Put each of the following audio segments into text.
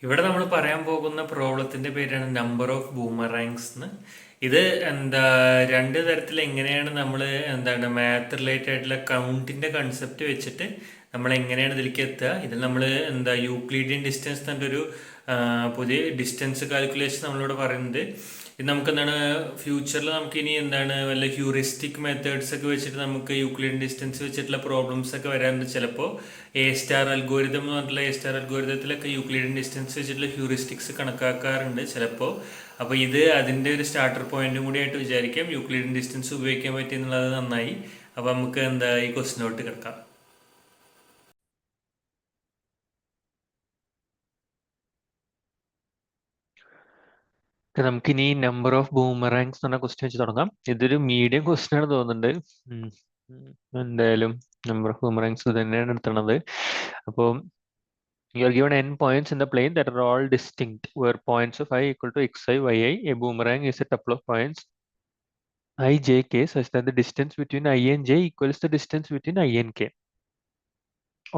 ഇവിടെ നമ്മൾ പറയാൻ പോകുന്ന പ്രോബ്ലത്തിന്റെ പേരാണ് നമ്പർ ഓഫ് ബൂമറാങ്സ് എന്ന്. ഇത് എന്താ രണ്ട് തരത്തിൽ എങ്ങനെയാണ് നമ്മൾ എന്താണ് മാത്ത് റിലേറ്റഡ് ആയിട്ടുള്ള കൗണ്ടിന്റെ കൺസെപ്റ്റ് വെച്ചിട്ട് നമ്മൾ എങ്ങനെയാണ് ഇതിലേക്ക് എത്തുക. ഇതിൽ നമ്മൾ എന്താ യൂക്ലീഡിയൻ ഡിസ്റ്റൻസ് എന്നൊരു ഒരു പുതിയ ഡിസ്റ്റൻസ് കാൽക്കുലേഷൻ നമ്മളിവിടെ പറയുന്നത്. ഇത് നമുക്ക് എന്താണ് ഫ്യൂച്ചറിൽ നമുക്ക് ഇനി എന്താണ് വല്ല ഹ്യൂറിസ്റ്റിക് മെത്തേഡ്സ് ഒക്കെ വെച്ചിട്ട് നമുക്ക് യൂക്ലിഡിയൻ ഡിസ്റ്റൻസ് വെച്ചിട്ടുള്ള പ്രോബ്ലംസ് ഒക്കെ വരാറുണ്ട്. ചിലപ്പോൾ എ സ്റ്റാർ അൽഗോരിതം എന്ന് പറഞ്ഞിട്ടുള്ള എ സ്റ്റാർ അൽഗോരിതത്തിലൊക്കെ യൂക്ലിഡിയൻ ഡിസ്റ്റൻസ് വെച്ചിട്ടുള്ള ഹ്യൂറിസ്റ്റിക്സ് കണക്കാക്കാറുണ്ട് ചിലപ്പോൾ. അപ്പോൾ ഇത് അതിൻ്റെ ഒരു സ്റ്റാർട്ടർ പോയിന്റും കൂടി ആയിട്ട് വിചാരിക്കാം. യൂക്ലിഡിയൻ ഡിസ്റ്റൻസ് ഉപയോഗിക്കാൻ പറ്റിയെന്നുള്ളത് നന്നായി. അപ്പോൾ നമുക്ക് എന്താ ഈ ക്വസ്റ്റിനോട്ട് കിടക്കാം. നമുക്കിനി നമ്പർ ഓഫ് ബൂമറാങ്സ് എന്ന ക്വസ്റ്റ്യൻ വെച്ച് തുടങ്ങാം. ഇതൊരു മീഡിയം ക്വസ്റ്റ്യൻ ആണ് തോന്നുന്നുണ്ട്. എന്തായാലും നമ്പർ ഓഫ് ബൂമറാങ്സ് തന്നെയാണ് എടുത്തത്. അപ്പോൾ you are given n points in the plane that are all distinct, where points of I equal to xi, yi. A boomerang is a tuple of points I, j, k such that the distance between I and j equals the distance between I and k.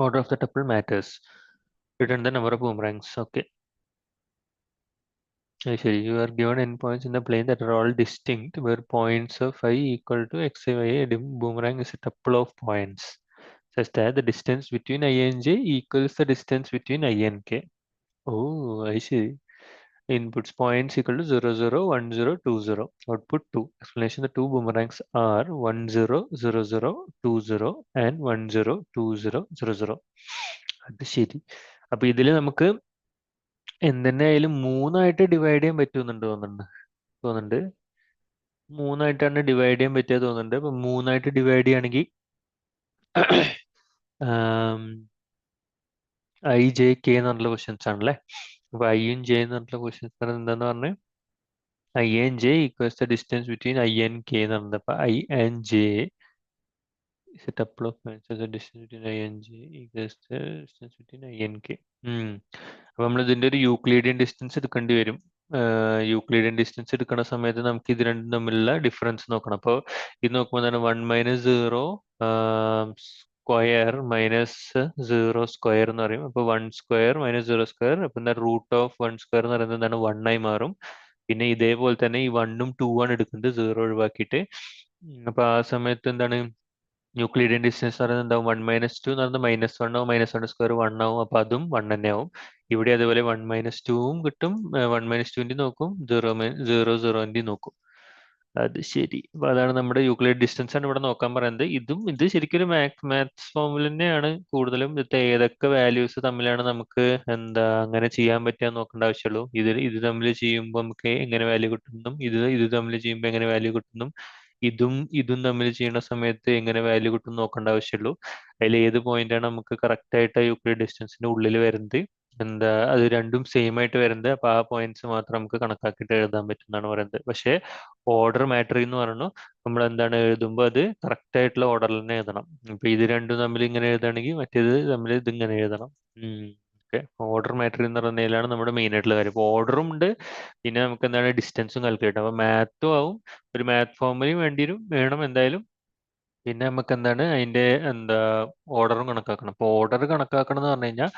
Order of the tuple matters. Return the number of boomerangs. Okay. Actually, you are given n points in the plane that are all distinct, where points of I equal to xi, yi. A boomerang is a tuple of points such that the distance between I and j equals the distance between I and k. Oh, I see. Inputs points equal to 0, 0, 1, 0, 2, 0. Output 2. Explanation: the two boomerangs are 1, 0, 0, 0, 2, 0 and 1, 0, 2, 0, 0, 0. അത് ശരി. അപ്പൊ ഇതില് നമുക്ക് എന്തെന്നെ ആയാലും മൂന്നായിട്ട് divide ചെയ്യാൻ പറ്റുന്നുണ്ട് തോന്നുന്നുണ്ട്. മൂന്നായിട്ടാണ് ഡിവൈഡ് ചെയ്യാൻ പറ്റിയ തോന്നുന്നുണ്ട്. അപ്പൊ മൂന്നായിട്ട് ഡിവൈഡ് ചെയ്യുകയാണെങ്കിൽ ഐ, ജെ, കെ എന്നുള്ള ക്വസ്റ്റ്യൻസ് ആണല്ലേ. അപ്പൊ ഐയും ജെ എന്നുള്ള ക്വസ്റ്റ്യൻസ് എന്താന്ന് പറഞ്ഞ് I and j equals the distance between I and k എന്ന് പറഞ്ഞത്. അപ്പൊ I and j is a tuple of points. So the distance between I and j equals the distance between I and k. അപ്പൊ നമ്മൾ ഇതിന്റെ ഒരു Euclidean distance എടുക്കേണ്ടി വരും. Euclidean distance എടുക്കുന്ന സമയത്ത് നമുക്ക് ഇത് രണ്ടും തമ്മിലുള്ള ഡിഫറൻസ് നോക്കണം. അപ്പോൾ ഇത് നോക്കുമ്പോൾ എന്താണ് 1 - 0 സ്ക്വയർ -0 സ്ക്വയർ എന്ന് പറയും. അപ്പോൾ 1² - 0² അപ്പൊ എന്താ √1² എന്ന് പറയുന്നത് എന്താണ് 1 ആയി മാറും. പിന്നെ ഇതേപോലെ തന്നെ ഈ 1ഉം 2 ആണ് എടുക്കുന്നത് 0 ഒഴിവാക്കിയിട്ട്. അപ്പൊ ആ സമയത്ത് എന്താണ് യൂക്ലിഡിയൻ ഡിസ്റ്റൻസ് എന്ന് പറയുന്നത് എന്താവും 1 - 2 എന്ന് പറയുന്നത് -1 ആവും. -1² 1 ആവും. അപ്പൊ അതും 1 തന്നെ ആവും. ഇവിടെ അതുപോലെ 1 - 2ഉം കിട്ടും. 1 - 2ന്റെ നോക്കും, 0 നോക്കും. അത് ശരി. അപ്പൊ അതാണ് നമ്മുടെ യൂക്ലിഡ് ഡിസ്റ്റൻസ് ആണ് ഇവിടെ നോക്കാൻ പറയുന്നത്. ഇത് ശരിക്കും ഒരു മാത്സ് ഫോമുല തന്നെയാണ്. കൂടുതലും ഇത് ഏതൊക്കെ വാല്യൂസ് തമ്മിലാണ് നമുക്ക് എന്താ അങ്ങനെ ചെയ്യാൻ പറ്റുക നോക്കേണ്ട ആവശ്യമുള്ളൂ. ഇത് തമ്മിൽ ചെയ്യുമ്പോൾ നമുക്ക് എങ്ങനെ വാല്യൂ കിട്ടുന്നു, ഇത് തമ്മിൽ ചെയ്യുമ്പോൾ എങ്ങനെ വാല്യൂ കിട്ടുന്നു, ഇതും തമ്മിൽ ചെയ്യുന്ന സമയത്ത് എങ്ങനെ വാല്യൂ കിട്ടും നോക്കേണ്ട ആവശ്യമുള്ളൂ. അതിൽ ഏത് പോയിന്റ് ആണ് നമുക്ക് കറക്റ്റ് ആയിട്ട് യൂക്ലിഡ് ഡിസ്റ്റൻസിന്റെ ഉള്ളിൽ വരുന്നത്, എന്താ അത് രണ്ടും സെയിം ആയിട്ട് വരുന്നത്, അപ്പൊ ആ പോയിന്റ്സ് മാത്രം നമുക്ക് കണക്കാക്കിയിട്ട് എഴുതാൻ പറ്റുന്നതാണ് പറയുന്നത്. പക്ഷേ ഓർഡർ മാറ്റർ എന്ന് പറഞ്ഞു നമ്മൾ എന്താണ് എഴുതുമ്പോൾ അത് കറക്റ്റ് ആയിട്ടുള്ള ഓർഡറിൽ തന്നെ എഴുതണം. ഇപ്പൊ ഇത് രണ്ടും തമ്മിൽ ഇങ്ങനെ എഴുതുകയാണെങ്കിൽ മറ്റേത് തമ്മിൽ ഇതിങ്ങനെ എഴുതണം. ഓക്കെ. ഓർഡർ മാറ്റർ എന്ന് പറയുന്നതിലാണ് നമ്മുടെ മെയിൻ ആയിട്ടുള്ള കാര്യം. ഇപ്പോൾ ഓർഡറും ഉണ്ട്, പിന്നെ നമുക്ക് എന്താണ് ഡിസ്റ്റൻസും കാൽക്കുലേറ്റ്. അപ്പൊ മാത്തും ആവും, ഒരു മാത്ത് ഫോമിലും വേണം എന്തായാലും. പിന്നെ നമുക്ക് എന്താണ് അതിന്റെ എന്താ ഓർഡറും കണക്കാക്കണം. അപ്പൊ ഓർഡർ കണക്കാക്കണം എന്ന് പറഞ്ഞു കഴിഞ്ഞാൽ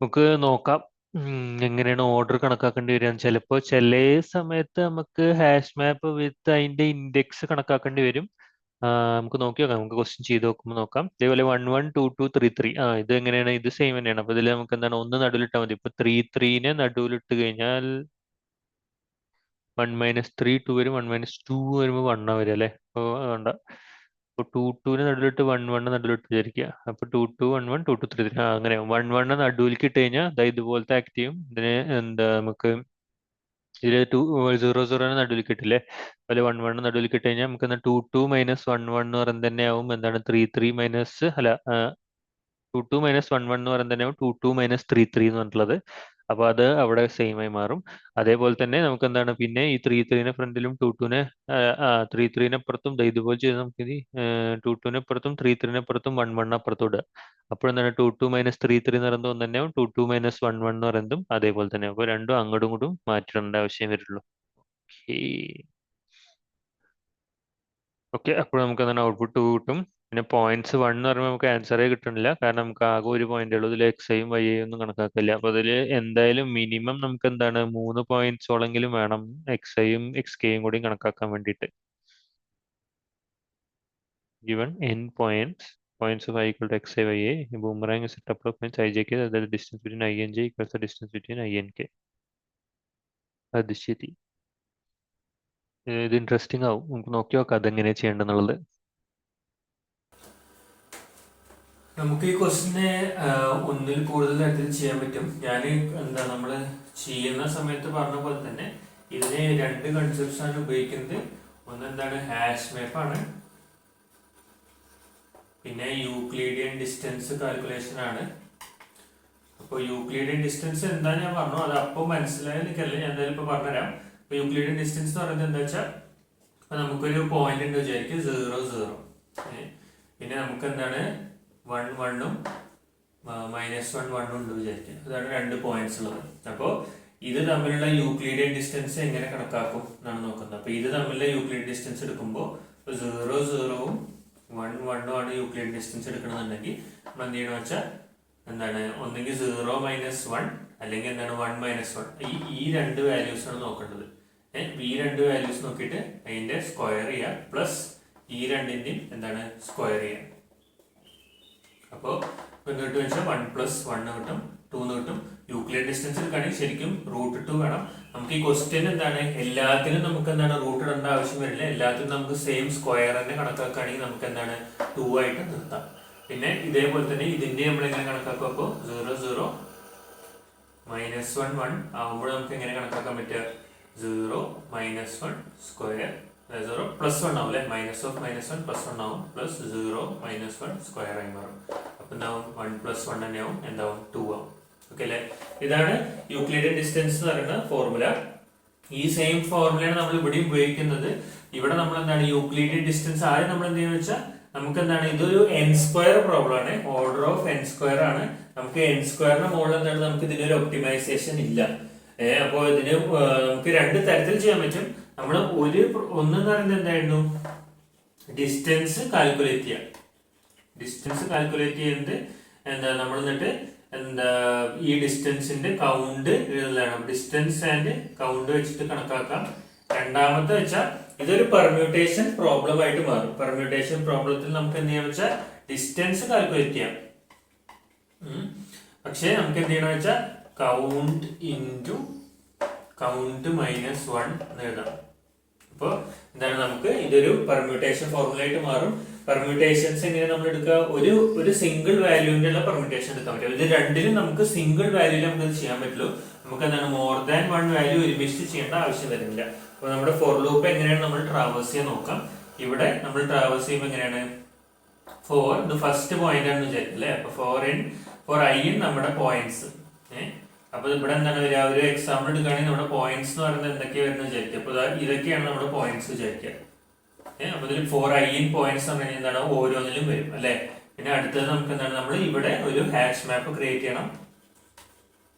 നമുക്ക് നോക്കാം എങ്ങനെയാണ് ഓർഡർ കണക്കാക്കേണ്ടി വരിക. ചിലപ്പോൾ ചില സമയത്ത് നമുക്ക് ഹാഷ് മാപ്പ് വിത്ത് അതിന്റെ ഇൻഡെക്സ് കണക്കാക്കേണ്ടി വരും. നമുക്ക് നോക്കി നോക്കാം. നമുക്ക് ക്വസ്റ്റ്യൻ ചെയ്ത് നോക്കുമ്പോൾ നോക്കാം. ഇതേപോലെ 1 1 2 2 3 3 ഇത് എങ്ങനെയാണ്, ഇത് സെയിം തന്നെയാണ്. അപ്പൊ ഇതിൽ നമുക്ക് എന്താണ് ഒന്ന് നടുവിലിട്ടാൽ മതി. ഇപ്പൊ 3 നടുവിലിട്ട് കഴിഞ്ഞാൽ 1 - 3 2 വരും. 1 - 2 വരുമ്പോൾ 1 വരും അല്ലേ. അപ്പോൾ വേണ്ട. അപ്പോൾ 2 നടുവിലിട്ട് 1 നടുവിലിട്ട് വിചാരിക്കുക. അപ്പൊ 2 2 1 1 2 2 3 3 അങ്ങനെ 1 നടുവിലേക്ക് ഇട്ട് കഴിഞ്ഞാൽ ഇതുപോലത്തെ ആക്ട് ചെയ്യും. ഇതിന് എന്താ നമുക്ക് ഇതിൽ 0 0 നടുവിലേക്ക് ഇട്ടില്ലേ, അതിൽ 1 നടുവിലേക്ക് ഇട്ട് കഴിഞ്ഞാൽ നമുക്ക് 2 2 - 1 1 എന്ന് പറയുന്നത് തന്നെ ആവും എന്താണ് 3 3 മൈനസ് അല്ല 2 2 - 1 1 എന്ന് പറയുന്നത് തന്നെയാവും 2 2 - 3 3 എന്ന് പറഞ്ഞിട്ടുള്ളത്. അപ്പൊ അത് അവിടെ സെയിം ആയി മാറും. അതേപോലെ തന്നെ നമുക്ക് എന്താണ് പിന്നെ ഈ 3 3 ഫ്രണ്ടിലും 2 2 3 3 അപ്പുറത്തും ഇതുപോലെ ചെയ്ത് നമുക്ക് ഇത് 2 2 അപ്പുറത്തും 3 3 അപ്പുറത്തും 1 1 അപ്പുറത്തും ഇടുക. അപ്പോൾ എന്താണ് 2 2 - 3 3 എന്ന് പറയുന്നത് ഒന്ന് തന്നെയാവും. 2 2 - 1 1 എന്ന് പറയുന്നതും അതേപോലെ തന്നെ. അപ്പോൾ രണ്ടും അങ്ങോട്ടും ഇങ്ങോട്ടും മാറ്റേണ്ട ആവശ്യം വരുള്ളൂ. ഓക്കെ. അപ്പോൾ നമുക്ക് എന്താണ് ഔട്ട്പുട്ട് കിട്ടും. പിന്നെ പോയിന്റ്സ് 1 എന്ന് പറയുമ്പോൾ നമുക്ക് ആൻസറേ കിട്ടണില്ല, കാരണം നമുക്ക് ആകെ ഒരു പോയിന്റ് ഉള്ളൂ. ഇതിൽ എക്സയും വൈയും ഒന്നും കണക്കാക്കില്ല. അപ്പൊ അതിൽ എന്തായാലും മിനിമം നമുക്ക് എന്താണ് 3 പോയിന്റ്സോളെങ്കിലും വേണം എക്സയും എക്സ് കെയും കൂടി കണക്കാക്കാൻ വേണ്ടിയിട്ട്. Given n points of I equal to xi y a boomerang is a couple of points ij k, that the distance between I and j equals the distance between I and k. അത് ശരി. ഇത് interesting ആവും, നമുക്ക് നോക്കി നോക്കാം അതെങ്ങനെയാ ചെയ്യേണ്ടതെന്നുള്ളത്. നമുക്ക് ഈ ക്വസ്റ്റിനെ ഒന്നിൽ കൂടുതൽ തരത്തിൽ ചെയ്യാൻ പറ്റും. ഞാൻ നമ്മൾ ചെയ്യുന്ന സമയത്ത് പറഞ്ഞ പോലെ തന്നെ ഇതിന് 2 കൺസെപ്റ്റ്സ് ആണ് ഉപയോഗിക്കുന്നത്. ഒന്ന് എന്താണ്, ഹാഷ് മാപ്പ് ആണ്, പിന്നെ യൂക്ലിഡിയൻ ഡിസ്റ്റൻസ് കാൽക്കുലേഷൻ ആണ്. അപ്പോൾ യൂക്ലിഡിയൻ ഡിസ്റ്റൻസ് എന്താ ഞാൻ പറഞ്ഞു, അത് അപ്പോൾ മനസ്സിലായാൽ എനിക്കല്ല, ഞാൻ എന്തായാലും ഇപ്പോൾ പറഞ്ഞുതരാം. അപ്പോൾ യൂക്ലിഡിയൻ ഡിസ്റ്റൻസ് എന്ന് പറയുന്നത് എന്താ വെച്ചാൽ, അപ്പോൾ നമുക്കൊരു പോയിന്റ് ഉണ്ട് വിചാരിക്കും 0 0, പിന്നെ നമുക്ക് എന്താണ് 1 1 -1 1 ഉണ്ട് വിചാരിക്കുക. അതാണ് 2 പോയിന്റ്സ് ഉള്ളത്. അപ്പോൾ ഇത് തമ്മിലുള്ള യൂക്ലിഡിയൻ ഡിസ്റ്റൻസ് എങ്ങനെ കണക്കാക്കും എന്നാണ് നോക്കുന്നത്. അപ്പോൾ ഇത് തമ്മിലുള്ള യൂക്ലിഡിയൻ ഡിസ്റ്റൻസ് എടുക്കുമ്പോൾ 0 0 1 1 ആണ് യൂക്ലിഡിയൻ ഡിസ്റ്റൻസ് എടുക്കണമെന്നുണ്ടെങ്കിൽ നമ്മൾ എന്ത് ചെയ്യണമെന്ന് വെച്ചാൽ എന്താണ്, ഒന്നെങ്കിൽ 0 -1 അല്ലെങ്കിൽ എന്താണ് 1 -1, ഈ 2 വാല്യൂസ് ആണ് നോക്കേണ്ടത്. ഈ 2 വാല്യൂസ് നോക്കിയിട്ട് അതിന്റെ സ്ക്വയർ ചെയ്യുക, പ്ലസ് ഈ 2ന്റെയും എന്താണ് സ്ക്വയർ ചെയ്യുക. അപ്പോൾ എന്ത് കിട്ടും വെച്ചാൽ 1 + 1 കിട്ടും, 2 കിട്ടും. യൂക്ലിഡ് ഡിസ്റ്റൻസ് എടുക്കുകയാണെങ്കിൽ ശരിക്കും √2 വേണം. നമുക്ക് ഈ ക്വസ്റ്റ്യൻ എന്താണ്, എല്ലാത്തിനും നമുക്ക് എന്താണ് റൂട്ട് ഇടേണ്ട ആവശ്യം വരില്ല. എല്ലാത്തിനും നമുക്ക് സെയിം സ്ക്വയർ തന്നെ കണക്കാക്കുകയാണെങ്കിൽ നമുക്ക് എന്താണ് 2 ആയിട്ട് നിർത്താം. പിന്നെ ഇതേപോലെ തന്നെ ഇതിന്റെ നമ്മൾ എങ്ങനെ കണക്കാക്കും, അപ്പോൾ 0 0 -1 1 ആകുമ്പോൾ നമുക്ക് എങ്ങനെ കണക്കാക്കാൻ പറ്റുക, 0 -1 സ്ക്വയർ 0 +1 ആവും അല്ലെ, -1 +1 ആവും, പ്ലസ് 0 -1 സ്ക്വയർ ആയി മാറും. അപ്പൊ എന്താവും 1 + 1 തന്നെയാവും, എന്താവും 2 ആവും. ഓക്കെ അല്ലെ. ഇതാണ് യൂക്ലിഡിയൻ ഡിസ്റ്റൻസ് എന്ന് പറയുന്ന ഫോർമുല. ഈ സെയിം ഫോർമുലയാണ് നമ്മൾ ഇവിടെയും ഉപയോഗിക്കുന്നത്. ഇവിടെ നമ്മൾ എന്താണ് യൂക്ലിഡിയൻ ഡിസ്റ്റൻസ് ആദ്യം നമ്മൾ എന്ത് ചെയ്യുന്ന വെച്ചാൽ, നമുക്ക് എന്താണ് ഇതൊരു n² പ്രോബ്ലം ആണ്, ഓർഡർ ഓഫ് n² ആണ്. നമുക്ക് n² മുകളിൽ എന്താണ്, നമുക്ക് ഇതിനൊരു ഒപ്റ്റിമൈസേഷൻ ഇല്ല. അപ്പോൾ ഇതിന് നമുക്ക് 2 തരത്തിൽ ചെയ്യാൻ പറ്റും. നമ്മൾ ഒന്നെന്ന് പറയുന്നത് എന്തായിരുന്നു, ഡിസ്റ്റൻസ് കാൽക്കുലേറ്റ് ചെയ്യാം. ഡിസ്റ്റൻസ് കാൽക്കുലേറ്റ് ചെയ്യുന്നത് എന്താ, നമ്മൾ എന്നിട്ട് എന്താ ഈ ഡിസ്റ്റൻസിന്റെ കൗണ്ട് എഴുതലാണ്. ഡിസ്റ്റൻസ് ആൻഡ് കൗണ്ട് വെച്ചിട്ട് കണക്കാക്കാം. രണ്ടാമത്തെ വെച്ചാൽ ഇതൊരു പെർമ്യൂട്ടേഷൻ പ്രോബ്ലം ആയിട്ട് മാറും. പെർമ്യൂട്ടേഷൻ പ്രോബ്ലത്തിൽ നമുക്ക് എന്ത് ചെയ്യാന്ന് വെച്ചാൽ ഡിസ്റ്റൻസ് കാൽക്കുലേറ്റ് ചെയ്യാം. പക്ഷെ നമുക്ക് എന്ത് ചെയ്യണമെന്ന് വെച്ചാൽ കൗണ്ട് ഇൻറ്റു കൗണ്ട് -1 എന്ന് എഴുതാം. അപ്പോൾ എന്താണ്, നമുക്ക് ഇതൊരു പെർമ്യൂട്ടേഷൻ ഫോർമുല ആയിട്ട് മാറും. പെർമ്യൂട്ടേഷൻസ് എങ്ങനെ നമ്മൾ എടുക്കുക, ഒരു സിംഗിൾ വാല്യൂവിന്റെ ഉള്ള പെർമ്യൂട്ടേഷൻ എടുക്കാൻ പറ്റും. ഇത് രണ്ടിലും നമുക്ക് സിംഗിൾ വാല്യൂവിൽ നമുക്ക് ഇത് ചെയ്യാൻ പറ്റുള്ളൂ. നമുക്ക് എന്താണ് മോർ ദാൻ 1 വാല്യൂ ഒരുമിച്ച് ചെയ്യേണ്ട ആവശ്യം വരുന്നില്ല. അപ്പൊ നമ്മുടെ ഫോർ ലൂപ്പ് എങ്ങനെയാണ് നമ്മൾ ട്രാവേഴ്സ് ചെയ്യാൻ നോക്കാം. ഇവിടെ നമ്മൾ ട്രാവേഴ്സ് ചെയ്യുമ്പോൾ എങ്ങനെയാണ്, ഇത് ഫസ്റ്റ് പോയിന്റ് ആണെന്ന് വിചാരിക്കും അല്ലെ. അപ്പൊ ഫോർ i നമ്മുടെ പോയിന്റ്സ്. അപ്പൊ ഇവിടെ എന്താണ് വരിക, ഒരു എക്സാമ്പിൾ എടുക്കുകയാണെങ്കിൽ നമ്മുടെ പോയിന്റ്സ് എന്ന് പറയുന്നത് എന്തൊക്കെയാണ് വരുന്നത് വിചാരിക്കുക. അപ്പൊ ഇതൊക്കെയാണ് നമ്മുടെ പോയിന്റ്സ് വിചാരിക്കുക. അപ്പൊ ഇതിൽ 4i പോയിന്റ്സ് എന്ന് പറഞ്ഞാൽ എന്താണ്, ഓരോന്നിലും വരും അല്ലെ. പിന്നെ അടുത്തത് നമുക്ക് എന്താണ്, നമ്മൾ ഇവിടെ ഒരു ഹാഷ് മാപ്പ് ക്രിയേറ്റ് ചെയ്യണം.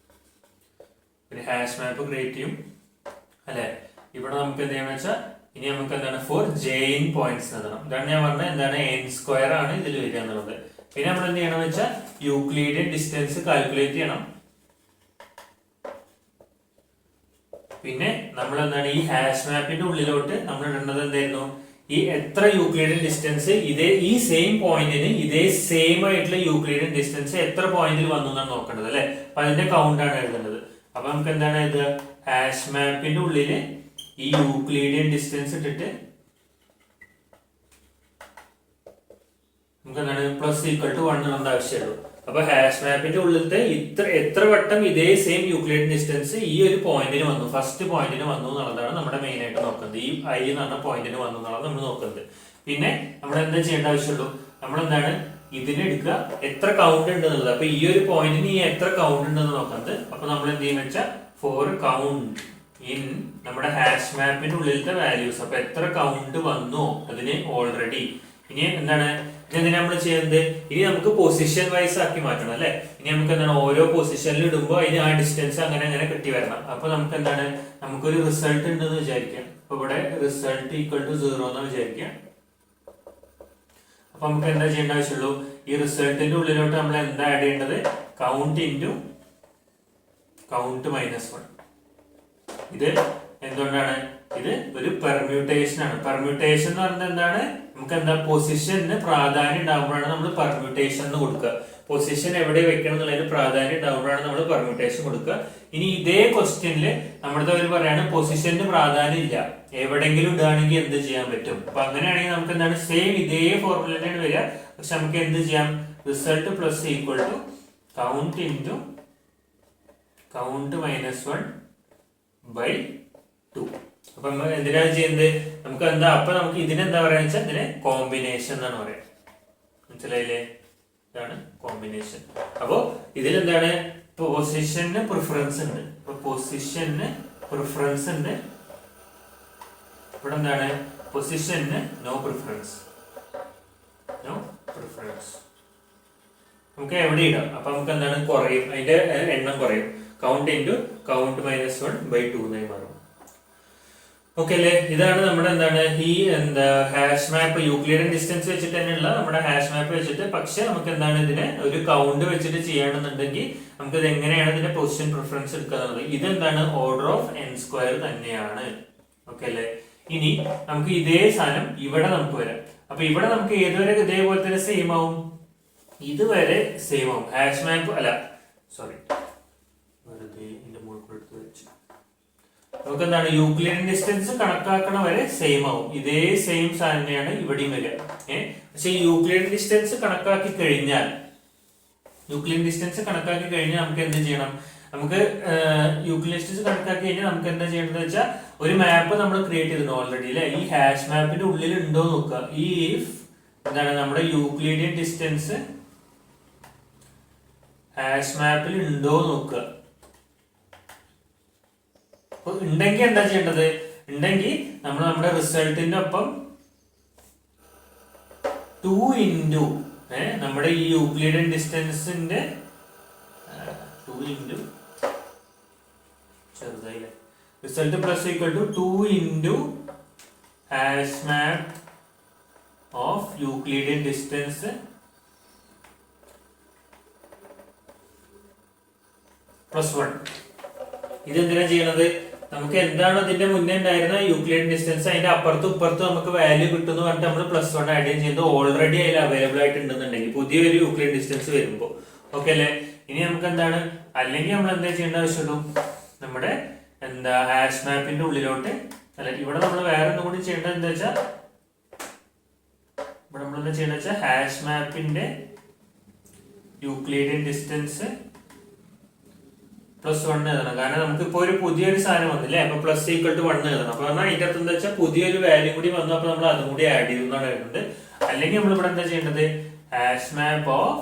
ഒരു ഹാഷ് മാപ്പ് ക്രിയേറ്റ് ചെയ്യും അല്ലെ. ഇവിടെ നമുക്ക് എന്ത് ചെയ്യണം വെച്ചാൽ, ഇനി നമുക്ക് എന്താണ് ഫോർ j പോയിന്റ്സ് എഴുതണം. ഇതാണ് ഞാൻ പറഞ്ഞത് എന്താണ് n² ആണ് ഇതിൽ വരിക എന്നുള്ളത്. പിന്നെ നമ്മൾ എന്ത് ചെയ്യണം വെച്ചാൽ യൂക്ലിഡിയൻ ഡിസ്റ്റൻസ് കാൽക്കുലേറ്റ് ചെയ്യണം. പിന്നെ നമ്മൾ എന്താണ് ഈ ഹാഷ് മാപ്പിന്റെ ഉള്ളിലോട്ട് നമ്മൾ ഇടേണ്ടത് എന്തായിരുന്നു, ഈ എത്ര യൂക്ലിഡിയൻ ഡിസ്റ്റൻസ് ഈ സെയിം പോയിന്റിന് ഇതേ സെയിം ആയിട്ടുള്ള യൂക്ലിഡിയൻ ഡിസ്റ്റൻസ് എത്ര പോയിന്റിൽ വന്നു എന്നാണ് നോക്കേണ്ടത് അല്ലെ. അപ്പൊ അതിന്റെ കൗണ്ട് ആണ് എഴുതേണ്ടത്. അപ്പൊ നമുക്ക് എന്താണ് ഇത്, ഹാഷ് മാപ്പിന്റെ ഉള്ളില് ഈ യൂക്ലിഡിയൻ ഡിസ്റ്റൻസ് ഇട്ടിട്ട് നമുക്ക് എന്താണ് +=1 ഇടേണ്ട ആവശ്യമുള്ളൂ. അപ്പൊ ഹാഷ് മാപ്പിന്റെ ഉള്ളിലത്തെ എത്ര വട്ടം ഇതേ സെയിം യൂക്ലിഡിയൻ ഡിസ്റ്റൻസ് ഈ ഒരു പോയിന്റിന് വന്നു, ഫസ്റ്റ് പോയിന്റിന് വന്നു എന്നുള്ളതാണ് നമ്മുടെ മെയിൻ ആയിട്ട് നോക്കുന്നത്. ഈ i എന്ന് പറഞ്ഞ പോയിന്റിന് വന്നു എന്നുള്ളത് നമ്മൾ നോക്കുന്നത്. പിന്നെ നമ്മൾ എന്താ ചെയ്യേണ്ട ആവശ്യമുള്ളൂ, നമ്മൾ എന്താണ് ഇതിനെടുക്കുക എത്ര കൗണ്ട് ഉണ്ട് എന്നുള്ളത്. അപ്പൊ ഈ ഒരു പോയിന്റിന് ഈ എത്ര കൗണ്ട് ഉണ്ടെന്ന് നോക്കുന്നത്. അപ്പൊ നമ്മൾ എന്ത് ചെയ്യുന്ന വെച്ചാൽ ഫോർ കൗണ്ട് ഇൻ നമ്മുടെ ഹാഷ് മാപ്പിന്റെ ഉള്ളിലത്തെ വാല്യൂസ്. അപ്പൊ എത്ര കൗണ്ട് വന്നു അതിന് ഓൾറെഡി. ഇനി എന്താണ് ഇതെന്തിനാ നമ്മൾ ചെയ്യുന്നത്, ഇനി നമുക്ക് പൊസിഷൻ വൈസ് ആക്കി മാറ്റണം അല്ലെ. ഇനി നമുക്ക് എന്താണ് ഓരോ പൊസിഷനിൽ ഇടുമ്പോൾ അതിന് ആ ഡിസ്റ്റൻസ് അങ്ങനെ അങ്ങനെ കിട്ടി വരണം. അപ്പൊ നമുക്ക് എന്താണ് നമുക്കൊരു റിസൾട്ട് ഉണ്ടെന്ന് വിചാരിക്കാം. അപ്പൊ ഇവിടെ റിസൾട്ട് =0 എന്ന് വിചാരിക്കാം. അപ്പൊ അപ്പൊ നമുക്ക് എന്താ ചെയ്യേണ്ട ആവശ്യമുള്ളൂ, ഈ റിസൾട്ടിന്റെ ഉള്ളിലോട്ട് നമ്മൾ എന്താ ആഡ് ചെയ്യേണ്ടത്, കൗണ്ട് ഇൻറ്റു കൗണ്ട് -1. ഇത് എന്തുകൊണ്ടാണ്, ഇത് ഒരു പെർമ്യൂട്ടേഷൻ ആണ്. പെർമ്യൂട്ടേഷൻ എന്ന് പറഞ്ഞാൽ എന്താണ്, നമുക്ക് എന്താ പൊസിഷന് പ്രാധാന്യം ഉണ്ടാകുമ്പോഴാണ് നമ്മൾ പെർമ്യൂട്ടേഷൻ എന്ന് കൊടുക്കുക. പൊസിഷൻ എവിടെ വെക്കണം എന്നുള്ളതിന് പ്രാധാന്യം ഉണ്ടാകുമ്പോഴാണ് നമ്മൾ പെർമ്യൂട്ടേഷൻ കൊടുക്കുക. ഇനി ഇതേ ക്വസ്റ്റ്യനിൽ നമ്മുടെ അവർ പറയാണ് പൊസിഷന് പ്രാധാന്യം ഇല്ല, എവിടെങ്കിലും ഇടുകയാണെങ്കിൽ എന്ത് ചെയ്യാൻ പറ്റും. അപ്പൊ അങ്ങനെയാണെങ്കിൽ നമുക്ക് എന്താണ്, സെയിം ഇതേ ഫോർമുല തന്നെയാണ് വരിക, പക്ഷെ നമുക്ക് എന്ത് ചെയ്യാം, result plus equal to count into count -1/2. അപ്പൊ നമ്മൾ എന്തിനാണ് ചെയ്യുന്നത്, നമുക്ക് എന്താ, അപ്പൊ നമുക്ക് ഇതിനെന്താ പറയാന്ന് വെച്ചാൽ ഇതിനെ കോമ്പിനേഷൻ എന്നാണ് പറയാം. മനസ്സിലായില്ലേ, ഇതാണ് കോമ്പിനേഷൻ. അപ്പോ ഇതിലെന്താണ്, പൊസിഷന് പ്രിഫറൻസ് ഉണ്ട്. ഇപ്പൊ പൊസിഷന് പ്രിഫറൻസ് ഉണ്ട്, ഇവിടെ എന്താണ്, പൊസിഷന് നോ പ്രിഫറൻസ്. നമുക്ക് എവിടെ ഇടാം. അപ്പൊ നമുക്ക് എന്താണ്, കുറയും, അതിന്റെ എണ്ണം കുറയും. കൗണ്ട് ഇൻറ്റു കൗണ്ട് -1/2 എന്നായി മാറും. ഓക്കെ അല്ലേ, ഇതാണ് നമ്മുടെ എന്താണ് ഈ ഹാഷ് മാപ്പ്, യൂക്ലിഡിയൻ ഡിസ്റ്റൻസ് വെച്ചിട്ട് തന്നെയുള്ള നമ്മുടെ ഹാഷ് മാപ്പ് വെച്ചിട്ട്. പക്ഷെ നമുക്ക് എന്താണ്, ഇതിനെ ഒരു കൗണ്ട് വെച്ചിട്ട് ചെയ്യണമെന്നുണ്ടെങ്കിൽ നമുക്ക് ഇത് എങ്ങനെയാണ് ഇതിന്റെ പൊസിഷൻ പ്രിഫറൻസ് എടുക്കുന്നത്. ഇതെന്താണ്, ഓർഡർ ഓഫ് n² തന്നെയാണ്. ഓക്കെ അല്ലേ, ഇനി നമുക്ക് ഇതേ സാധനം ഇവിടെ നമുക്ക് വരാം. അപ്പൊ ഇവിടെ നമുക്ക് ഏതുവരെ ഇതേപോലെ തന്നെ സെയിം ആവും, ഇതുവരെ സെയിം ആവും. ഹാഷ് മാപ്പ് അല്ല, സോറി, നമുക്ക് എന്താണ്, യൂക്ലിഡിയൻ ഡിസ്റ്റൻസ് കണക്കാക്കണ വരെ സെയിം ആവും. ഇതേ സെയിം സാധനം തന്നെയാണ് ഇവിടെയും വരിക. പക്ഷെ യൂക്ലിഡിയൻ ഡിസ്റ്റൻസ് കണക്കാക്കി കഴിഞ്ഞാൽ നമുക്ക് എന്ത് ചെയ്യണം, നമുക്ക് യൂക്ലിഡിയൻ ഡിസ്റ്റൻസ് കണക്കാക്കി കഴിഞ്ഞാൽ നമുക്ക് എന്താ ചെയ്യേണ്ടത് വെച്ചാൽ, ഒരു മാപ്പ് നമ്മൾ ക്രിയേറ്റ് ചെയ്തിട്ടുണ്ട് ഓൾറെഡി അല്ലെ. ഈ ഹാഷ് മാപ്പിന്റെ ഉള്ളിൽ ഉണ്ടോ നോക്കുക. ഈ എന്താണ് നമ്മുടെ യൂക്ലിഡിയൻ ഡിസ്റ്റൻസ് ഹാഷ് മാപ്പിൽ ഉണ്ടോ നോക്കുക. ഉണ്ടെങ്കിൽ എന്താ ചെയ്യേണ്ടത്, ഉണ്ടെങ്കിൽ നമ്മൾ നമ്മുടെ റിസൾട്ടിന്റെ ഒപ്പം 2 ഇൻറ്റു നമ്മുടെ ഈ യൂക്ലിഡിയൻ ഡിസ്റ്റൻസിന്റെ 2 ഇൻറ്റു ചെറുതായില്ലേ, result plus equal to 2 into hash map of Euclidean distance +1. ഇതെന്തിനാ ചെയ്യണത്, നമുക്ക് എന്താണ് അതിന്റെ മുന്നേ ഉണ്ടായിരുന്ന യൂക്ലിഡിയൻ ഡിസ്റ്റൻസ്, അതിന്റെ അപ്പുറത്തും ഇപ്പുറത്തും നമുക്ക് വാല്യൂ കിട്ടുന്നു പറഞ്ഞിട്ട് നമ്മൾ +1 ആഡ് ചെയ്യുന്നത് ഓൾറെഡി അതിൽ അവൈലബിൾ ആയിട്ടുണ്ടെന്നുണ്ടെങ്കിൽ പുതിയൊരു യൂക്ലിഡിയൻ ഡിസ്റ്റൻസ് വരുമ്പോൾ. ഓക്കെ അല്ലേ, ഇനി നമുക്ക് എന്താണ്, അല്ലെങ്കിൽ നമ്മൾ എന്താ ചെയ്യേണ്ട ആവശ്യമുള്ളൂ, നമ്മുടെ ഹാഷ് മാപ്പിന്റെ ഉള്ളിലോട്ട് അല്ല, ഇവിടെ നമ്മൾ വേറെ ഒന്നും കൂടി ചെയ്യേണ്ടത് എന്താ വെച്ചാൽ, ഇവിടെ നമ്മൾ എന്താ ചെയ്യേണ്ടത് വെച്ചാൽ ഹാഷ് മാപ്പിന്റെ യൂക്ലിഡിയൻ ഡിസ്റ്റൻസ് +1 എഴുതണം. കാരണം നമുക്ക് ഇപ്പൊ ഒരു പുതിയൊരു സാധനം വന്നില്ലേ, അപ്പൊ +1 എഴുതണം. അപ്പൊ പറഞ്ഞാൽ അതിന്റെ അർത്ഥം എന്താ വെച്ചാൽ പുതിയൊരു വാല്യൂ കൂടി വന്നു, അപ്പൊ നമ്മൾ അതും കൂടി ആഡ് ചെയ്യുന്നതാണ് വരുന്നത്. അല്ലെങ്കിൽ നമ്മൾ ഇവിടെ എന്താ ചെയ്യേണ്ടത്, hash map of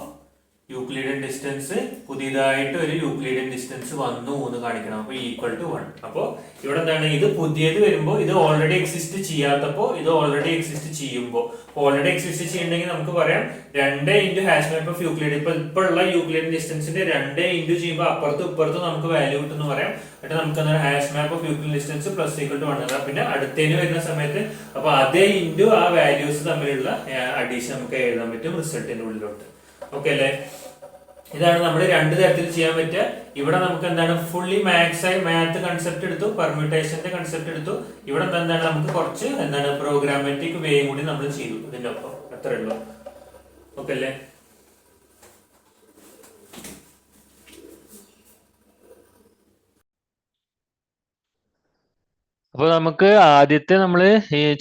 Euclidean distance, പുതിയതായിട്ട് ഒരു യൂക്ലിഡിയൻ ഡിസ്റ്റൻസ് വന്നു എന്ന് കാണിക്കണം. അപ്പൊ =1. അപ്പൊ ഇവിടെ എന്താണ്, ഇത് പുതിയത് വരുമ്പോൾ ഇത് ഓൾറെഡി എക്സിസ്റ്റ് ചെയ്യാത്തപ്പോ ഇത് ഓൾറെഡി എക്സിസ്റ്റ് ചെയ്യുമ്പോൾ, ഓൾറെഡി എക്സിസ്റ്റ് ചെയ്യണമെങ്കിൽ നമുക്ക് പറയാം 2 into hash map of Euclid. ഇപ്പൊ ഉള്ള യൂക്ലിഡിയൻ ഡിസ്റ്റൻസിന്റെ 2 ഇൻറ്റു ചെയ്യുമ്പോൾ അപ്പുറത്തും ഇപ്പുറത്തും നമുക്ക് വാല്യൂ കിട്ടുമെന്ന് പറയാം. എന്നിട്ട് നമുക്ക് hash map of Euclidean distance +1. പിന്നെ അടുത്തതിന് വരുന്ന സമയത്ത് അപ്പൊ അതേ ഇൻറ്റു ആ വാല്യൂസ് തമ്മിലുള്ള അഡീഷൻ നമുക്ക് എഴുതാൻ പറ്റും റിസൾട്ടിന്റെ ഉള്ളിലോട്ട്. ഓക്കെ അല്ലേ, ഇതാണ് നമ്മൾ 2 തരത്തിൽ ചെയ്യാൻ പറ്റുക. ഇവിടെ നമുക്ക് എന്താണ്, ഫുള്ളി മാത്ത് കൺസെപ്റ്റ് എടുത്തു, പെർമ്യൂട്ടേഷന്റെ കൺസെപ്റ്റ് എടുത്തു. ഇവിടെ എന്താണ്, നമുക്ക് കുറച്ച് എന്താണ് പ്രോഗ്രാമാറ്റിക് വേയും കൂടി നമ്മൾ ചെയ്തു ഇതിന്റെ ഒപ്പം. അത്രേ ഉള്ളൂ. ഓക്കെ അല്ലേ, അപ്പൊ നമുക്ക് ആദ്യത്തെ നമ്മൾ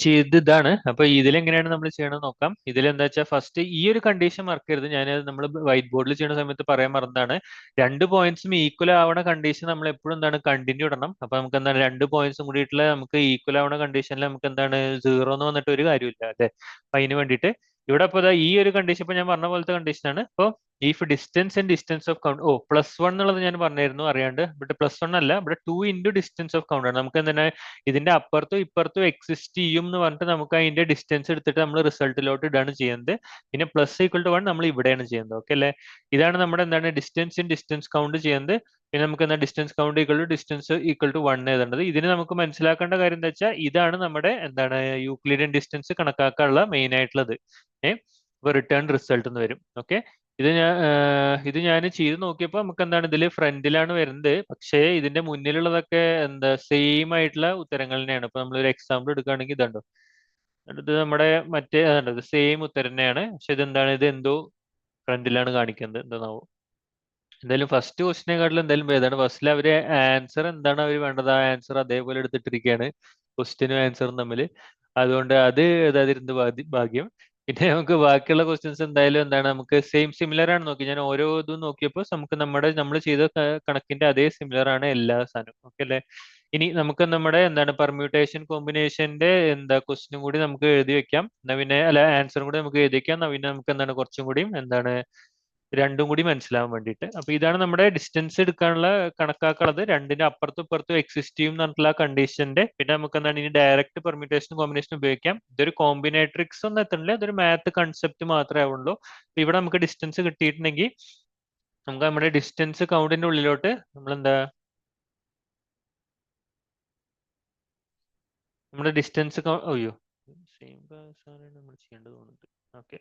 ചെയ്ത് ഇതാണ്. അപ്പൊ ഇതിലെങ്ങനെയാണ് നമ്മൾ ചെയ്യണമെന്ന് നോക്കാം. ഇതിലെന്താ വെച്ചാൽ ഫസ്റ്റ് ഈ ഒരു കണ്ടീഷൻ മറക്കരുത്. ഞാൻ നമ്മൾ വൈറ്റ് ബോർഡിൽ ചെയ്യുന്ന സമയത്ത് പറയാൻ മറന്നതാണ്. 2 പോയിന്റ്സും ഈക്വൽ ആവണ കണ്ടീഷൻ നമ്മൾ എപ്പോഴും എന്താണ് കണ്ടിന്യൂ ഇടണം. അപ്പൊ നമുക്ക് എന്താണ് 2 പോയിന്റ്സും കൂടിയിട്ടുള്ള നമുക്ക് ഈക്വൽ ആവണ കണ്ടീഷനിൽ നമുക്ക് എന്താണ് 0 എന്ന് വന്നിട്ട് ഒരു കാര്യമില്ല അല്ലെ. അപ്പൊ അതിന് വേണ്ടിയിട്ട് ഇവിടെ ഇപ്പൊ ഈ ഒരു കണ്ടീഷൻ ഇപ്പൊ ഞാൻ പറഞ്ഞ പോലത്തെ കണ്ടീഷനാണ്. ഇപ്പൊ if distance and distance of count, +1 എന്നുള്ളത് ഞാൻ പറഞ്ഞിരുന്നു അറിയാണ്ട്. ഇവിടെ +1 അല്ല, ഇവിടെ 2 ഇൻറ്റു ഡിസ്റ്റൻസ് ഓഫ് കൗണ്ട് ആണ്. നമുക്ക് എന്താണ് ഇതിന്റെ അപ്പുറത്തും ഇപ്പുറത്തും എക്സിസ്റ്റ് ചെയ്യും എന്ന് പറഞ്ഞിട്ട് നമുക്ക് അതിന്റെ ഡിസ്റ്റൻസ് എടുത്തിട്ട് നമ്മൾ റിസൾട്ടിലോട്ട് ഇടാണ് ചെയ്യുന്നത്. പിന്നെ +1 നമ്മൾ ഇവിടെയാണ് ചെയ്യുന്നത്. ഓക്കെ അല്ലെ, ഇതാണ് നമ്മുടെ എന്താണ് ഡിസ്റ്റൻസ് കൗണ്ട് ചെയ്യുന്നത്. പിന്നെ നമുക്ക് എന്താ ഡിസ്റ്റൻസ് കൗണ്ട് ഡിസ്റ്റൻസ് =1 എഴുതേണ്ടത്. ഇതിന് നമുക്ക് മനസ്സിലാക്കേണ്ട കാര്യം എന്താ വെച്ചാൽ ഇതാണ് നമ്മുടെ എന്താണ് യൂക്ലിഡിയൻ ഡിസ്റ്റൻസ് കണക്കാക്കാനുള്ള മെയിൻ ആയിട്ടുള്ളത്. അപ്പോൾ റിട്ടേൺ റിസൾട്ട് എന്ന് വരും. ഓക്കെ, ഇത് ഞാൻ ചെയ്ത് നോക്കിയപ്പോൾ നമുക്ക് എന്താണ് ഇതിൽ ഫ്രണ്ടിലാണ് വരുന്നത്, പക്ഷേ ഇതിന്റെ മുന്നിലുള്ളതൊക്കെ എന്താ സെയിം ആയിട്ടുള്ള ഉത്തരങ്ങൾ തന്നെയാണ്. ഇപ്പൊ നമ്മളൊരു എക്സാമ്പിൾ എടുക്കുകയാണെങ്കിൽ ഇതുണ്ടോ, ഇത് നമ്മുടെ മറ്റേ ഇത് സെയിം ഉത്തരം തന്നെയാണ്, പക്ഷെ ഇതെന്താണ്, ഇത് എന്തോ ഫ്രണ്ടിലാണ് കാണിക്കുന്നത്, എന്താണാവോ. എന്തായാലും ഫസ്റ്റ് ക്വസ്റ്റിനെക്കാട്ടിലും എന്തായാലും ഭേദമാണ്. ഫസ്റ്റിൽ അവര് ആൻസർ എന്താണ് അവർ വേണ്ടത്, ആ ആൻസർ അതേപോലെ എടുത്തിട്ടിരിക്കുകയാണ്, ക്വസ്റ്റ്യനും ആൻസറും തമ്മിൽ. അതുകൊണ്ട് അത് എഴുതാതിരുന്നത് ഭാഗ്യം. പിന്നെ നമുക്ക് ബാക്കിയുള്ള ക്വസ്റ്റ്യൻസ് എന്തായാലും എന്താണ്, നമുക്ക് സെയിം സിമിലർ ആണ്. നോക്കി ഞാൻ ഓരോ ഇതും നോക്കിയപ്പോൾ നമുക്ക് നമ്മൾ ചെയ്ത കണക്കിന്റെ അതേ സിമിലർ ആണ് എല്ലാ സാധനവും. ഓക്കെ അല്ലേ. ഇനി നമുക്ക് നമ്മുടെ എന്താണ് പെർമ്യൂട്ടേഷൻ കോമ്പിനേഷന്റെ എന്താ ക്വസ്റ്റ്യനും കൂടി നമുക്ക് എഴുതി വെക്കാം. എന്നാ പിന്നെ അല്ല, ആൻസറും കൂടി നമുക്ക് എഴുതി വെക്കാം. എന്നാ പിന്നെ നമുക്ക് എന്താണ് കുറച്ചും കൂടിയും എന്താണ് രണ്ടും കൂടി മനസ്സിലാവാൻ വേണ്ടിയിട്ട്. അപ്പൊ ഇതാണ് നമ്മുടെ ഡിസ്റ്റൻസ് എടുക്കാനുള്ള കണക്കാക്കുള്ളത്. രണ്ടിന്റെ അപ്പുറത്തും ഇപ്പുറത്തും എക്സിസ്റ്റ് ചെയ്യും എന്ന് പറഞ്ഞിട്ടുള്ള കണ്ടീഷന്റെ. പിന്നെ നമുക്ക് എന്താണ് ഇനി ഡയറക്റ്റ് പെർമ്യൂട്ടേഷൻ കോമ്പിനേഷൻ ഉപയോഗിക്കാം. ഇതൊരു കോമ്പിനേട്രിക്സ് ഒന്നും എത്തണില്ല, ഇതൊരു മാത്ത് കൺസെപ്റ്റ് മാത്രമേ ആവുള്ളൂ. അപ്പൊ ഇവിടെ നമുക്ക് ഡിസ്റ്റൻസ് കിട്ടിയിട്ടുണ്ടെങ്കിൽ നമുക്ക് നമ്മുടെ ഡിസ്റ്റൻസ് കൗണ്ടിന്റെ ഉള്ളിലോട്ട് നമ്മൾ എന്താ, നമ്മുടെ ഡിസ്റ്റൻസ് അയ്യോ സെയിം നമ്മൾ ചെയ്യേണ്ടത് തോന്നുന്നുണ്ട്. ഓക്കെ,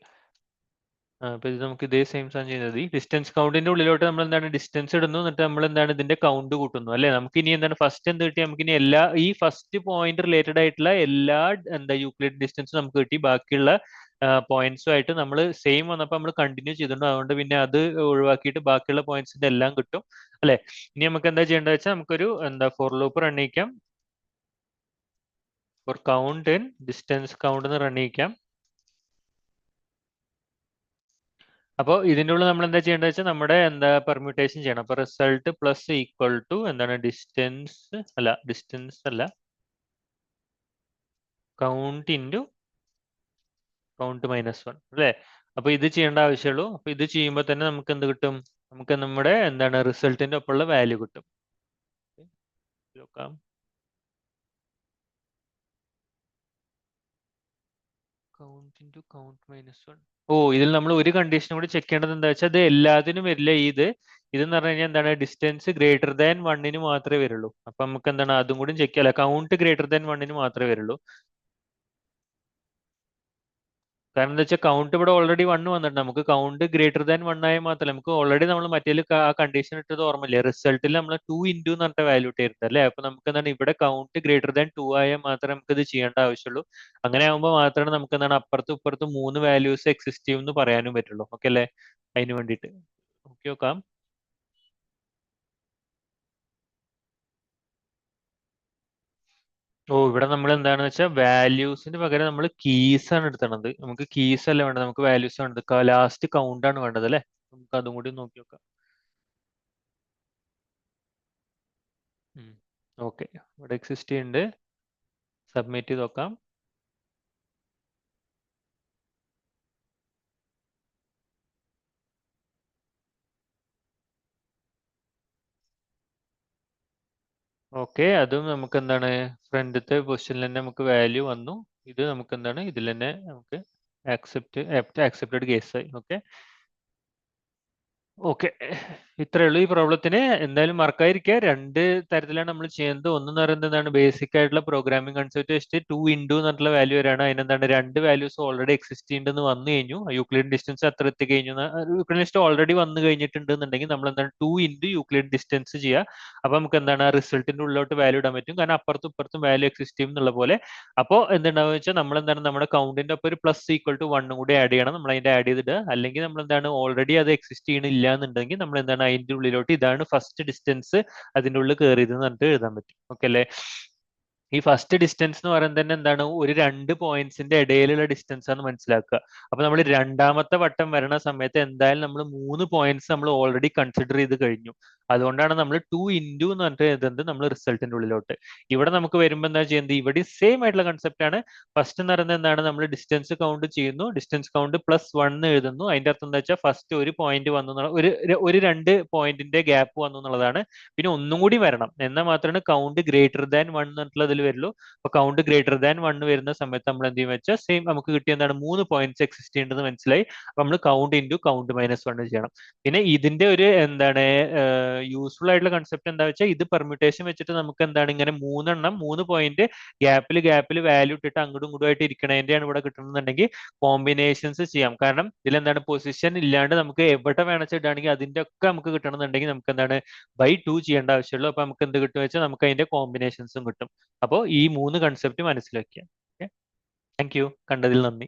അപ്പൊ ഇത് നമുക്ക് ഇതേ സെയിം സാധനം ചെയ്യുന്നത്, ഈ ഡിസ്റ്റൻസ് കൗണ്ടിന്റെ ഉള്ളിലോട്ട് നമ്മൾ എന്താണ് ഡിസ്റ്റൻസ് ഇടുന്നു, എന്നിട്ട് നമ്മൾ എന്താണ് ഇതിന്റെ കൗണ്ട് കൂട്ടുന്നു അല്ലെ. നമുക്ക് ഇനി എന്താണ് ഫസ്റ്റ് എന്ത് കിട്ടി, നമുക്ക് ഇനി എല്ലാ ഈ ഫസ്റ്റ് പോയിന്റ് റിലേറ്റഡ് ആയിട്ടുള്ള എല്ലാ എന്താ യൂക്ലിഡ് ഡിസ്റ്റൻസ് നമുക്ക് കിട്ടി. ബാക്കിയുള്ള പോയിന്റ്സും ആയിട്ട് നമ്മൾ സെയിം വന്നപ്പോൾ നമ്മൾ കണ്ടിന്യൂ ചെയ്തിട്ടുണ്ട്. അതുകൊണ്ട് പിന്നെ അത് ഒഴിവാക്കിയിട്ട് ബാക്കിയുള്ള പോയിന്റ്സിന്റെ എല്ലാം കിട്ടും അല്ലെ. ഇനി നമുക്ക് എന്താ ചെയ്യേണ്ടത് വെച്ചാൽ നമുക്കൊരു എന്താ ഫോർ ലൂപ്പ് റൺ ചെയ്യിക്കാം. For count in distance count എന്ന് റൺ ചെയ്യിക്കാം. അപ്പോൾ ഇതിൻ്റെ ഉള്ളിൽ നമ്മൾ എന്താ ചെയ്യേണ്ടത് വെച്ചാൽ നമ്മുടെ എന്താ പെർമ്യൂട്ടേഷൻ ചെയ്യണം. അപ്പോൾ റിസൾട്ട് പ്ലസ് ഈക്വൽ ടു എന്താണ് ഡിസ്റ്റൻസ് അല്ല കൗണ്ട് ഇൻറ്റു കൗണ്ട് -1 അല്ലേ. അപ്പോൾ ഇത് ചെയ്യേണ്ട ആവശ്യമുള്ളൂ. അപ്പോൾ ഇത് ചെയ്യുമ്പോൾ തന്നെ നമുക്ക് എന്ത് കിട്ടും, നമുക്ക് നമ്മുടെ എന്താണ് റിസൾട്ടിന്റെ ഒപ്പമുള്ള വാല്യൂ കിട്ടും. നോക്കാം, കൗണ്ട് ഇൻറ്റു കൗണ്ട് -1. ഓ, ഇതിൽ നമ്മൾ ഒരു കണ്ടീഷൻ കൂടി ചെക്ക് ചെയ്യേണ്ടത് എന്താ വെച്ചാൽ ഇത് എല്ലാത്തിനും വരില്ല. ഇതെന്ന് പറഞ്ഞു കഴിഞ്ഞാൽ എന്താണ് ഡിസ്റ്റൻസ് ഗ്രേറ്റർ ദാൻ 1 മാത്രമേ വരുള്ളൂ. അപ്പൊ നമുക്ക് എന്താണ് അതും കൂടി ചെക്ക് ചെയ്യാം. കൗണ്ട് ഗ്രേറ്റർ ദാൻ 1 മാത്രമേ വരുള്ളൂ. കാരണം എന്താ വെച്ചാൽ കൗണ്ട് ഇവിടെ ഓൾറെഡി 1 വന്നിട്ടുണ്ട്. നമുക്ക് കൗണ്ട് ഗ്രേറ്റർ ദാൻ 1 ആയാൽ മാത്രമല്ല, നമുക്ക് ഓൾറെഡി നമ്മൾ മറ്റേ ആ കണ്ടീഷൻ ഇട്ടത് ഓർമ്മയില്ലേ, റിസൾട്ടിൽ നമ്മൾ 2 ഇൻറ്റു എന്ന് പറഞ്ഞ വാല്യൂ ഇട്ടിരുന്നത് അല്ലേ. അപ്പൊ നമുക്ക് എന്താണ് ഇവിടെ കൗണ്ട് ഗ്രേറ്റർ ദാൻ 2 ആയാൽ മാത്രമേ നമുക്ക് ഇത് ചെയ്യേണ്ട ആവശ്യമുള്ളൂ. അങ്ങനെ ആകുമ്പോൾ മാത്രമേ നമുക്ക് എന്താണ് അപ്പുറത്തും ഇപ്പുറത്തും 3 വാല്യൂസ് എക്സിസ്റ്റ് ചെയ്യും എന്ന് പറയാനും പറ്റുള്ളൂ. ഓക്കെ അല്ലേ. അതിന് വേണ്ടിയിട്ട് നോക്കാം. ഓ, ഇവിടെ നമ്മൾ എന്താണെന്ന് വെച്ചാൽ വാല്യൂസിന് പകരം നമ്മൾ കീസ് ആണ് എടുത്തത്. നമുക്ക് കീസ് അല്ല വേണ്ടത്, നമുക്ക് വാല്യൂസ് വേണ്ടത്. ലാസ്റ്റ് കൗണ്ട് ആണ് വേണ്ടത് അല്ലേ. നമുക്ക് അതും കൂടി നോക്കി നോക്കാം. ഓക്കെ, ഇവിടെ എക്സിസ്റ്റ് ചെയ്യുന്നുണ്ട്. സബ്മിറ്റ് ചെയ്ത് നോക്കാം. ഓക്കെ, അതും നമുക്ക് എന്താണ് ഫ്രണ്ടത്തെ പൊസിഷനിൽ തന്നെ നമുക്ക് വാല്യൂ വന്നു. ഇത് നമുക്ക് എന്താണ് ഇതിൽ തന്നെ നമുക്ക് ആക്സെപ്റ്റഡ് കേസ് ആയി. ഓക്കെ ഓക്കെ, ഇത്രയേ ഉള്ളൂ ഈ പ്രോബ്ലത്തിന്. എന്തായാലും മറക്കാതിരിക്കുക, രണ്ട് തരത്തിലാണ് നമ്മൾ ചെയ്യുന്നത്. ഒന്നെന്ന് പറയുന്നത് എന്താണ് ബേസിക് ആയിട്ടുള്ള പ്രോഗ്രാമിംഗ് കൺസെപ്റ്റ് വെച്ചിട്ട് 2 ഇൻറ്റു എന്നുള്ള വാല്യൂ വരാണ്. അതിനെന്താണ് രണ്ട് വാല്യൂസ് ഓൾറെഡി എക്സിസ്റ്റ് ചെയ്യുന്നുണ്ടെന്ന് വന്നു കഴിഞ്ഞു, യൂക്ലിഡ് ഡിസ്റ്റൻസ് അത്ര എത്തി കഴിഞ്ഞു, യൂക്ലിഡ് ഡിസ്റ്റൻസ് ഓൾറെഡി വന്നു കഴിഞ്ഞിട്ടുണ്ടെന്നുണ്ടെങ്കിൽ നമ്മൾ എന്താണ് 2 ഇൻറ്റു യൂക്ലിഡ് ഡിസ്റ്റൻസ് ചെയ്യുക. അപ്പൊ നമുക്ക് എന്താണ് ആ റിസൾട്ടിന്റെ ഉള്ളിലോട്ട് വാല്യൂ ഇടാൻ പറ്റും, കാരണം അപ്പുറത്തും ഇപ്പുറത്തും വാല്യൂ എക്സിസ്റ്റ് ചെയ്യും എന്നുള്ള പോലെ. അപ്പോൾ എന്തുണ്ടാവുക വെച്ചാൽ നമ്മൾ എന്താണ് നമ്മുടെ കൗണ്ടിന്റെ ഒപ്പം ഒരു പ്ലസ് ഈക്വൽ ടു 1 കൂടി ആഡ് ചെയ്യണം. നമ്മൾ അതിന്റെ ആഡ് ചെയ്തിട്ട്, അല്ലെങ്കിൽ നമ്മൾ എന്താണ് ഓൾറെഡി അത് എക്സിസ്റ്റ് ചെയ്യണില്ല എന്നുണ്ടെങ്കിൽ നമ്മൾ എന്താണ് അതിന്റെ ഉള്ളിലോട്ട് ഇതാണ് ഫസ്റ്റ് ഡിസ്റ്റൻസ് അതിന്റെ ഉള്ളിൽ കയറിയത് എന്ന് പറഞ്ഞിട്ട് എഴുതാൻ പറ്റും. ഓക്കെ അല്ലേ. ഈ ഫസ്റ്റ് ഡിസ്റ്റൻസ് എന്ന് പറയുന്നത് തന്നെ എന്താണ് ഒരു രണ്ട് പോയിന്റ്സിന്റെ ഇടയിലുള്ള ഡിസ്റ്റൻസ് ആണ് മനസ്സിലാക്കുക. അപ്പൊ നമ്മൾ രണ്ടാമത്തെ വട്ടം വരണ സമയത്ത് എന്തായാലും നമ്മൾ 3 പോയിന്റ്സ് നമ്മൾ ഓൾറെഡി കൺസിഡർ ചെയ്ത് കഴിഞ്ഞു. അതുകൊണ്ടാണ് നമ്മൾ 2 ഇൻറ്റു എന്ന് പറഞ്ഞിട്ട് എഴുതുന്നത് നമ്മൾ റിസൾട്ടിന്റെ ഉള്ളിലോട്ട്. ഇവിടെ നമുക്ക് വരുമ്പോൾ എന്താ ചെയ്യുന്നത്, ഇവിടെ സെയിം ആയിട്ടുള്ള കൺസെപ്റ്റ് ആണ്. ഫസ്റ്റ് എന്ന് പറയുന്നത് എന്താണ്, നമ്മൾ ഡിസ്റ്റൻസ് കൗണ്ട് ചെയ്യുന്നു, ഡിസ്റ്റൻസ് കൗണ്ട് +1 എഴുതുന്നു. അതിന്റെ അർത്ഥം എന്താ വെച്ചാൽ ഫസ്റ്റ് ഒരു പോയിന്റ് വന്നു, ഒരു രണ്ട് പോയിന്റിന്റെ ഗ്യാപ്പ് വന്നു എന്നുള്ളതാണ്. പിന്നെ ഒന്നും കൂടി വരണം, എന്നാൽ മാത്രമാണ് കൗണ്ട് ഗ്രേറ്റർ ദാൻ 1 എന്നുള്ളതിൽ കൂടുതൽ വരുള്ളൂ. അപ്പൊ കൗണ്ട് ഗ്രേറ്റർ ദാൻ 1 വരുന്ന സമയത്ത് നമ്മൾ എന്ത് ചെയ്യും വെച്ചാൽ സെയിം നമുക്ക് കിട്ടിയ എന്താണ് 3 പോയിന്റ്സ് എക്സിസ്റ്റ് ചെയ്യുന്നത് മനസ്സിലായി. അപ്പൊ നമ്മൾ കൗണ്ട് ഇൻറ്റു കൗണ്ട് -1 ചെയ്യണം. പിന്നെ ഇതിന്റെ ഒരു എന്താണ് യൂസ്ഫുൾ ആയിട്ടുള്ള കൺസെപ്റ്റ് എന്താ വെച്ചാൽ ഇത് പെർമ്യൂട്ടേഷൻ വെച്ചിട്ട് നമുക്ക് എന്താണ് ഇങ്ങനെ 3 പോയിന്റ് ഗ്യാപ്പിൽ വാല്യൂ ഇട്ടിട്ട് അങ്ങോട്ടും ഇങ്ങോട്ടും ആയിട്ട് ഇരിക്കണതിന്റെയാണ് ഇവിടെ കിട്ടണമെന്നുണ്ടെങ്കിൽ കോമ്പിനേഷൻസ് ചെയ്യാം. കാരണം ഇതിലെന്താണ് പൊസിഷൻ ഇല്ലാണ്ട് നമുക്ക് എവിടെ വേണമെന്ന് ഇടുകയാണെങ്കിൽ അതിന്റെ ഒക്കെ നമുക്ക് കിട്ടണമെന്നുണ്ടെങ്കിൽ നമുക്ക് എന്താണ് by 2 ചെയ്യേണ്ട ആവശ്യമുള്ളൂ. അപ്പൊ നമുക്ക് എന്ത് കിട്ടും വെച്ചാൽ നമുക്ക് അതിന്റെ കോമ്പിനേഷൻസും കിട്ടും. അപ്പോൾ ഈ 3 കൺസെപ്റ്റ് മനസ്സിലാക്കുക. ഓക്കെ, താങ്ക് യു, കണ്ടതിൽ നന്ദി.